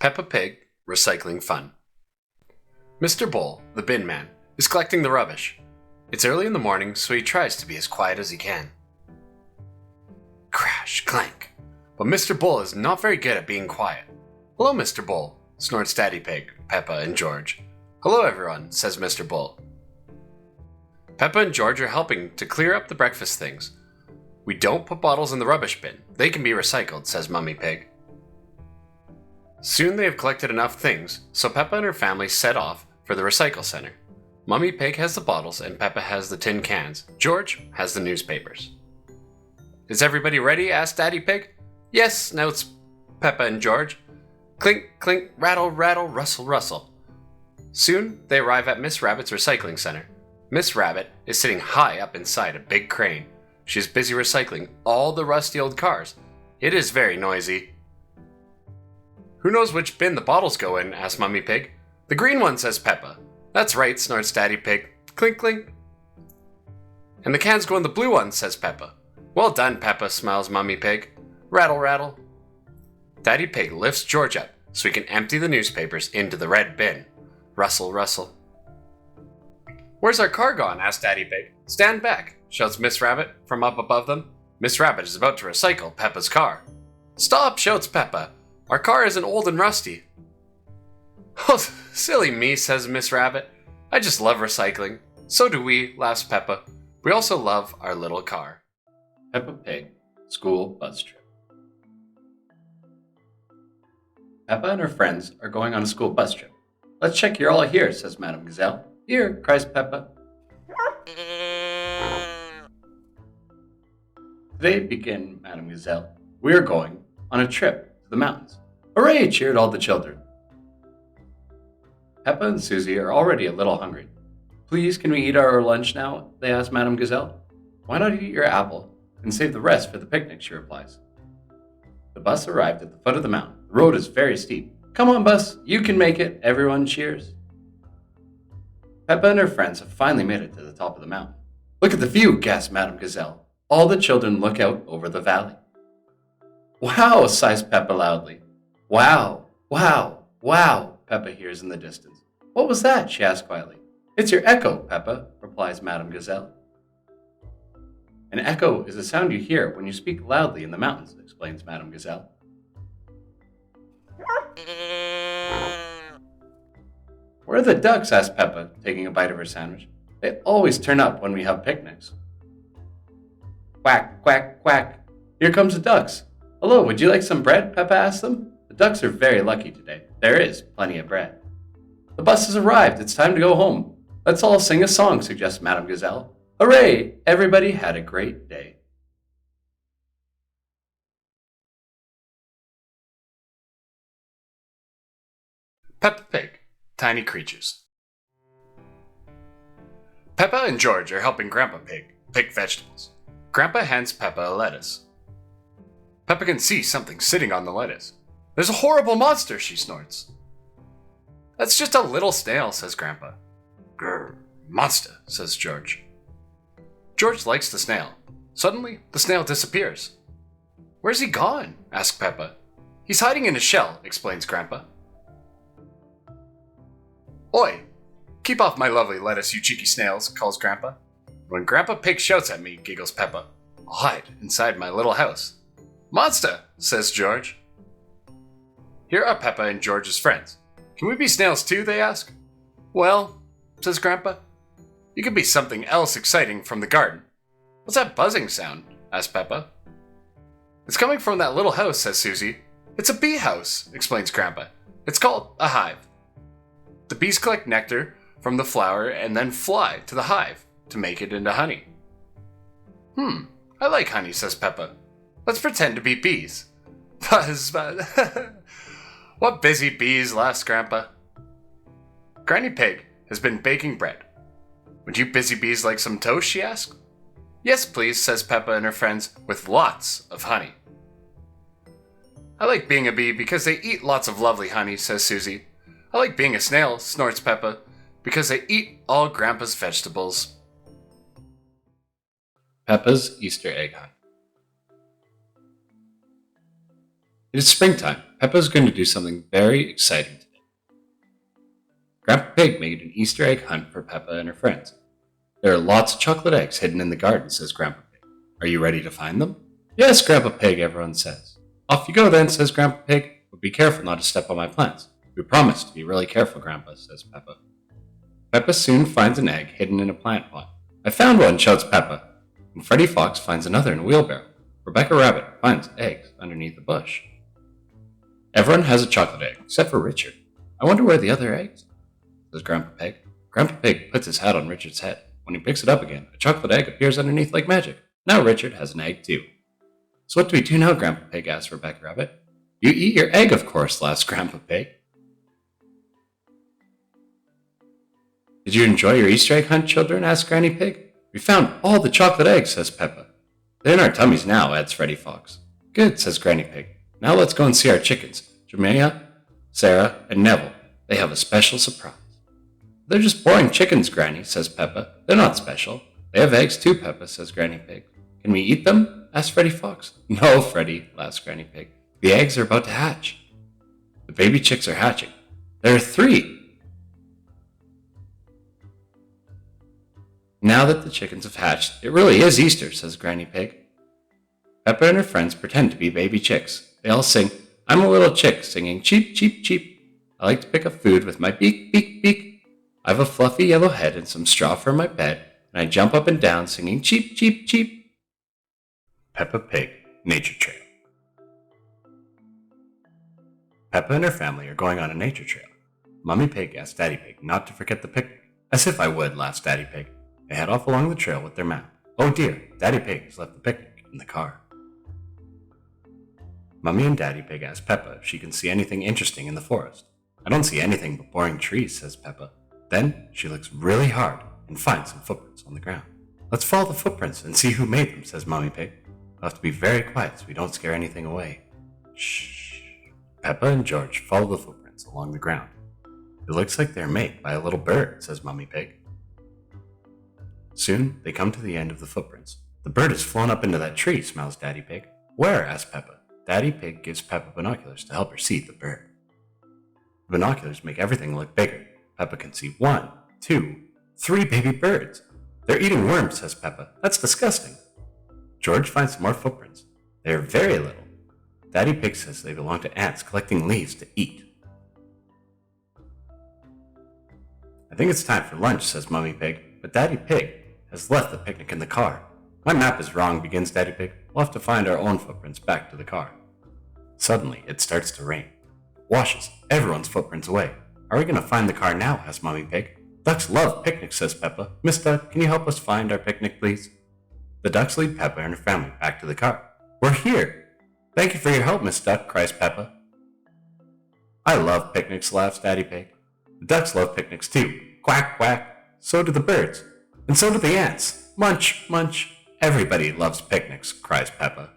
Peppa Pig Recycling Fun. Mr. Bull, the bin man, is collecting the rubbish. It's early in the morning, so he tries to be as quiet as he can. Crash, clank. But Mr. Bull is not very good at being quiet. Hello, Mr. Bull, snorts Daddy Pig, Peppa and George. Hello, everyone, says Mr. Bull. Peppa and George are helping to clear up the breakfast things. We don't put bottles in the rubbish bin. They can be recycled, says Mummy Pig. Soon they have collected enough things, so Peppa and her family set off for the recycle center. Mummy Pig has the bottles and Peppa has the tin cans. George has the newspapers. Is everybody ready? Asked Daddy Pig. Yes, now it's Peppa and George. Clink, clink, rattle, rattle, rustle, rustle. Soon they arrive at Miss Rabbit's recycling center. Miss Rabbit is sitting high up inside a big crane. She is busy recycling all the rusty old cars. It is very noisy. Who knows which bin the bottles go in? Asked Mummy Pig. The green one, says Peppa. That's right, snorts Daddy Pig. Clink, clink. And the cans go in the blue one, says Peppa. Well done, Peppa, smiles Mummy Pig. Rattle, rattle. Daddy Pig lifts George up so he can empty the newspapers into the red bin. Rustle, rustle. Where's our car gone? Asked Daddy Pig. Stand back, shouts Miss Rabbit from up above them. Miss Rabbit is about to recycle Peppa's car. Stop, shouts Peppa. Our car isn't old and rusty. Oh, silly me, says Miss Rabbit. I just love recycling. So do we, laughs Peppa. We also love our little car. Peppa Pig School Bus Trip. Peppa and her friends are going on a school bus trip. Let's check you're all here, says Madame Gazelle. Here, cries Peppa. Today begin, Madame Gazelle. We are going on a trip to the mountains. Hooray! Cheered all the children. Peppa and Susie are already a little hungry. Please, can we eat our lunch now? They ask Madame Gazelle. Why not eat your apple and save the rest for the picnic, she replies. The bus arrived at the foot of the mountain. The road is very steep. Come on, bus, you can make it, everyone cheers. Peppa and her friends have finally made it to the top of the mountain. Look at the view, gasped Madame Gazelle. All the children look out over the valley. Wow, sighs Peppa loudly. Wow, wow, wow, Peppa hears in the distance. What was that? She asks quietly. It's your echo, Peppa, replies Madame Gazelle. An echo is a sound you hear when you speak loudly in the mountains, explains Madame Gazelle. Where are the ducks? Asked Peppa, taking a bite of her sandwich. They always turn up when we have picnics. Quack, quack, quack. Here comes the ducks. Hello, would you like some bread? Peppa asked them. The ducks are very lucky today. There is plenty of bread. The bus has arrived. It's time to go home. Let's all sing a song, suggests Madame Gazelle. Hooray! Everybody had a great day. Peppa Pig, Tiny Creatures. Peppa and George are helping Grandpa Pig pick vegetables. Grandpa hands Peppa a lettuce. Peppa can see something sitting on the lettuce. There's a horrible monster, she snorts. That's just a little snail, says Grandpa. Grr, monster, says George. George likes the snail. Suddenly, the snail disappears. Where's he gone? asks Peppa. He's hiding in a shell, explains Grandpa. Oi! Keep off my lovely lettuce, you cheeky snails, calls Grandpa. When Grandpa Pig shouts at me, giggles Peppa, I'll hide inside my little house. Monster, says George. Here are Peppa and George's friends. Can we be snails too, they ask. Well, says Grandpa, you could be something else exciting from the garden. What's that buzzing sound? asks Peppa. It's coming from that little house, says Susie. It's a bee house, explains Grandpa. It's called a hive. The bees collect nectar from the flower and then fly to the hive to make it into honey. I like honey, says Peppa. Let's pretend to be bees. Buzz, buzz. What busy bees, laughs Grandpa. Granny Pig has been baking bread. Would you busy bees like some toast, she asks. Yes, please, says Peppa and her friends, with lots of honey. I like being a bee because they eat lots of lovely honey, says Susie. I like being a snail, snorts Peppa, because they eat all Grandpa's vegetables. Peppa's Easter egg hunt. It is springtime. Peppa's going to do something very exciting today. Grandpa Pig made an Easter egg hunt for Peppa and her friends. There are lots of chocolate eggs hidden in the garden, says Grandpa Pig. Are you ready to find them? Yes, Grandpa Pig, everyone says. Off you go then, says Grandpa Pig, but be careful not to step on my plants. We promise to be really careful, Grandpa, says Peppa. Peppa soon finds an egg hidden in a plant pot. I found one, shouts Peppa. And Freddy Fox finds another in a wheelbarrow. Rebecca Rabbit finds eggs underneath a bush. Everyone has a chocolate egg, except for Richard. I wonder where the other eggs are, says Grandpa Pig. Grandpa Pig puts his hat on Richard's head. When he picks it up again, a chocolate egg appears underneath like magic. Now Richard has an egg too. So what do we do now, Grandpa Pig, asks Rebecca Rabbit. You eat your egg, of course, laughs Grandpa Pig. Did you enjoy your Easter egg hunt, children? Asked Granny Pig. We found all the chocolate eggs, says Peppa. They're in our tummies now, adds Freddy Fox. Good, says Granny Pig. Now let's go and see our chickens, Jeremiah, Sarah, and Neville. They have a special surprise. They're just boring chickens, Granny, says Peppa. They're not special. They have eggs too, Peppa, says Granny Pig. Can we eat them? Asks Freddy Fox. No, Freddy, laughs Granny Pig. The eggs are about to hatch. The baby chicks are hatching. There are 3. Now that the chickens have hatched, it really is Easter, says Granny Pig. Peppa and her friends pretend to be baby chicks. They all sing, I'm a little chick, singing cheep, cheep, cheep. I like to pick up food with my beak, beak, beak. I have a fluffy yellow head and some straw for my bed, and I jump up and down singing cheep, cheep, cheep. Peppa Pig, Nature Trail. Peppa and her family are going on a nature trail. Mummy Pig asks Daddy Pig not to forget the picnic. As if I would, laughs Daddy Pig. They head off along the trail with their map. Oh dear, Daddy Pig has left the picnic in the car. Mummy and Daddy Pig ask Peppa if she can see anything interesting in the forest. I don't see anything but boring trees, says Peppa. Then she looks really hard and finds some footprints on the ground. Let's follow the footprints and see who made them, says Mummy Pig. We'll have to be very quiet so we don't scare anything away. Shh. Peppa and George follow the footprints along the ground. It looks like they're made by a little bird, says Mummy Pig. Soon they come to the end of the footprints. The bird has flown up into that tree, smiles Daddy Pig. Where? asks Peppa. Daddy Pig gives Peppa binoculars to help her see the bird. The binoculars make everything look bigger. Peppa can see 1, 2, 3 baby birds. They're eating worms, says Peppa. That's disgusting. George finds some more footprints. They are very little. Daddy Pig says they belong to ants collecting leaves to eat. I think it's time for lunch, says Mummy Pig, but Daddy Pig has left the picnic in the car. My map is wrong, begins Daddy Pig. We'll have to find our own footprints back to the car. Suddenly, it starts to rain. It washes everyone's footprints away. Are we going to find the car now? asks Mummy Pig. Ducks love picnics, says Peppa. Miss Duck, can you help us find our picnic, please? The ducks lead Peppa and her family back to the car. We're here. Thank you for your help, Miss Duck, cries Peppa. I love picnics, laughs Daddy Pig. The ducks love picnics too. Quack, quack. So do the birds. And so do the ants. Munch, munch. Everybody loves picnics, cries Peppa.